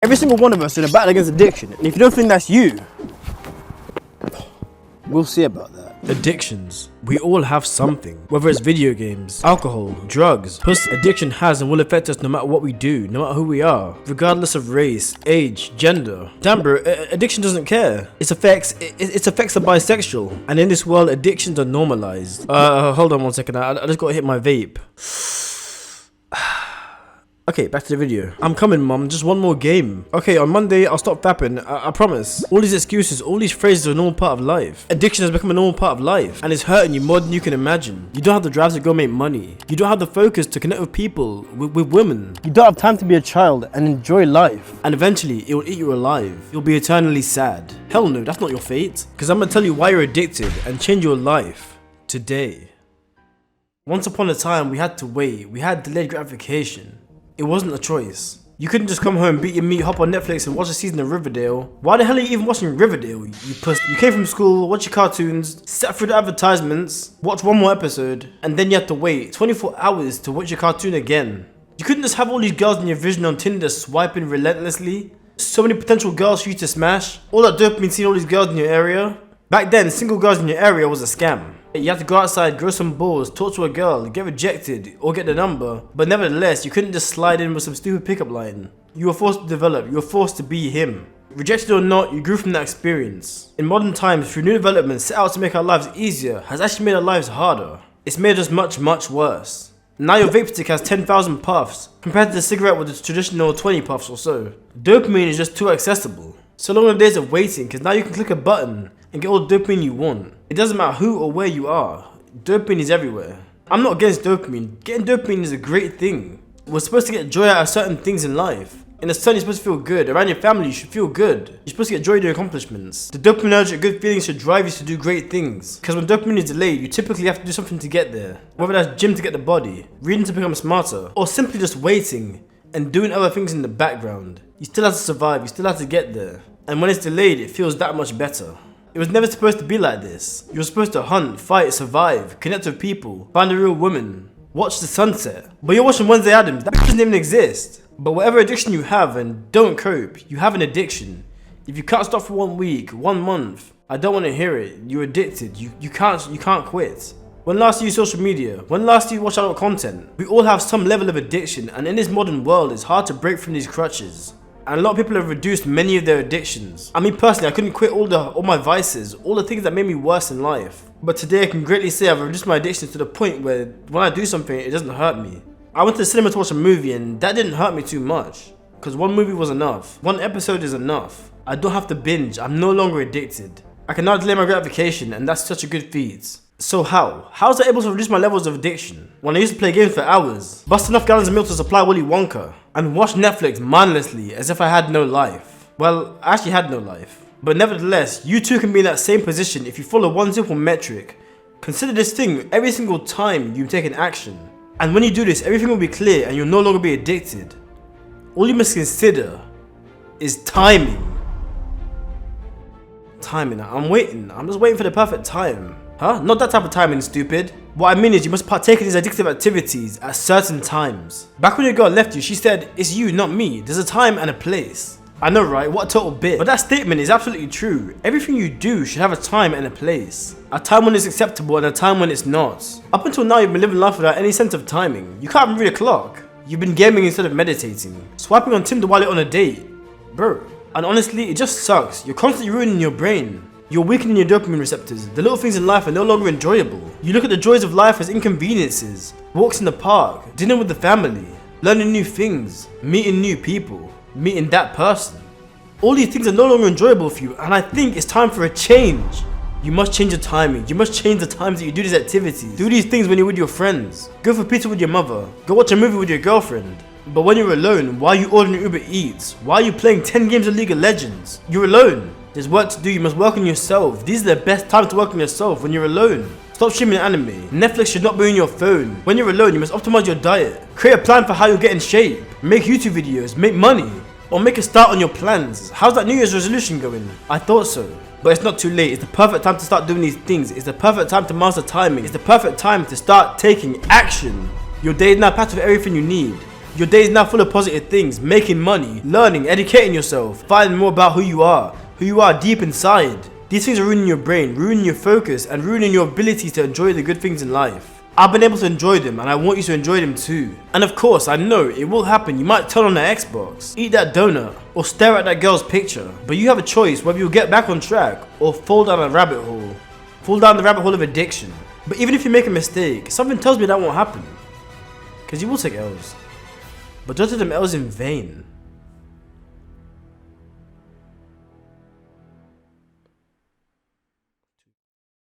Every single one of us is in a battle against addiction, and if you don't think that's you, we'll see about that. Addictions. We all have something. Whether it's video games, alcohol, drugs, pussy. Addiction has and will affect us no matter what we do, no matter who we are, regardless of race, age, gender. Damn bro, addiction doesn't care. Its effects are bisexual. And in this world, addictions are normalized. Hold on one second, I just gotta hit my vape. Okay, back to the video. I'm coming, mom. Just one more game. Okay, on Monday, I'll stop fapping. I promise. All these excuses, all these phrases are a normal part of life. Addiction has become a normal part of life, and it's hurting you more than you can imagine. You don't have the drive to go make money. You don't have the focus to connect with people, with women. You don't have time to be a child and enjoy life. And eventually, it will eat you alive. You'll be eternally sad. Hell no, that's not your fate. Because I'm gonna tell you why you're addicted and change your life today. Once upon a time, we had to wait. We had delayed gratification. It wasn't a choice. You couldn't just come home, beat your meat, hop on Netflix and watch a season of Riverdale. Why the hell are you even watching Riverdale, you puss? You came from school, watch your cartoons, sat through the advertisements, watch one more episode, and then you had to wait 24 hours to watch your cartoon again. You couldn't just have all these girls in your vision on Tinder swiping relentlessly. So many potential girls for you to smash. All that dopamine seeing all these girls in your area. Back then, single girls in your area was a scam. You had to go outside, grow some balls, talk to a girl, get rejected, or get the number. But nevertheless, you couldn't just slide in with some stupid pickup line. You were forced to develop, you were forced to be him. Rejected or not, you grew from that experience. In modern times, through new developments set out to make our lives easier, has actually made our lives harder. It's made us much, much worse. Now your vape stick has 10,000 puffs, compared to the cigarette with its traditional 20 puffs or so. Dopamine is just too accessible. So long the days of waiting, because now you can click a button and get all the dopamine you want. It doesn't matter who or where you are. Dopamine is everywhere. I'm not against dopamine. Getting dopamine is a great thing. We're supposed to get joy out of certain things in life. In the sun, you're supposed to feel good. Around your family, you should feel good. You're supposed to get joy in your accomplishments. The dopaminergic good feelings should drive you to do great things. Because when dopamine is delayed, you typically have to do something to get there. Whether that's gym to get the body, reading to become smarter, or simply just waiting and doing other things in the background. You still have to survive. You still have to get there. And when it's delayed, it feels that much better. It was never supposed to be like this. You were supposed to hunt, fight, survive, connect with people, find a real woman, watch the sunset. But you're watching Wednesday Addams, that doesn't even exist. But whatever addiction you have and don't cope, you have an addiction. If you can't stop for 1 week, 1 month, I don't want to hear it. You're addicted. You can't quit. When last do you use social media? When last do you watch adult content? We all have some level of addiction, and in this modern world, it's hard to break from these crutches. And a lot of people have reduced many of their addictions. I mean personally, I couldn't quit all my vices, all the things that made me worse in life. But today I can greatly say I've reduced my addictions to the point where when I do something, it doesn't hurt me. I went to the cinema to watch a movie and that didn't hurt me too much. Because one movie was enough. One episode is enough. I don't have to binge. I'm no longer addicted. I can now delay my gratification, and that's such a good feat. So how? How was I able to reduce my levels of addiction? When I used to play games for hours, bust enough gallons of milk to supply Willy Wonka, and watch Netflix mindlessly as if I had no life. Well, I actually had no life. But nevertheless, you too can be in that same position if you follow one simple metric. Consider this thing every single time you take an action. And when you do this, everything will be clear and you'll no longer be addicted. All you must consider is timing. Timing. I'm waiting. I'm just waiting for the perfect time. Huh? Not that type of timing, stupid. What I mean is you must partake in these addictive activities at certain times. Back when your girl left you, she said, "It's you, not me. There's a time and a place." I know, right? What a total bit. But that statement is absolutely true. Everything you do should have a time and a place. A time when it's acceptable and a time when it's not. Up until now, you've been living life without any sense of timing. You can't even read a clock. You've been gaming instead of meditating. Swiping on Tinder while you're on a date. Bro. And honestly, it just sucks. You're constantly ruining your brain. You're weakening your dopamine receptors. The little things in life are no longer enjoyable. You look at the joys of life as inconveniences. Walks in the park, dinner with the family, learning new things, meeting new people, meeting that person. All these things are no longer enjoyable for you, and I think it's time for a change. You must change your timing. You must change the times that you do these activities. Do these things when you're with your friends. Go for pizza with your mother. Go watch a movie with your girlfriend. But when you're alone, why are you ordering Uber Eats? Why are you playing 10 games of League of Legends? You're alone. There's work to do. You must work on yourself. These are the best times to work on yourself, when you're alone. Stop streaming anime. Netflix should not be on your phone. When you're alone, you must optimize your diet. Create a plan for how you'll get in shape. Make YouTube videos. Make money. Or make a start on your plans. How's that New Year's resolution going? I thought so. But it's not too late. It's the perfect time to start doing these things. It's the perfect time to master timing. It's the perfect time to start taking action. Your day is now packed with everything you need. Your day is now full of positive things, making money, learning, educating yourself, finding more about who you are deep inside. These things are ruining your brain, ruining your focus, and ruining your ability to enjoy the good things in life. I've been able to enjoy them, and I want you to enjoy them too. And of course, I know it will happen. You might turn on the Xbox, eat that donut, or stare at that girl's picture. But you have a choice whether you'll get back on track or fall down a rabbit hole. Fall down the rabbit hole of addiction. But even if you make a mistake, something tells me that won't happen. Because you will take L's. But don't take them L's in vain.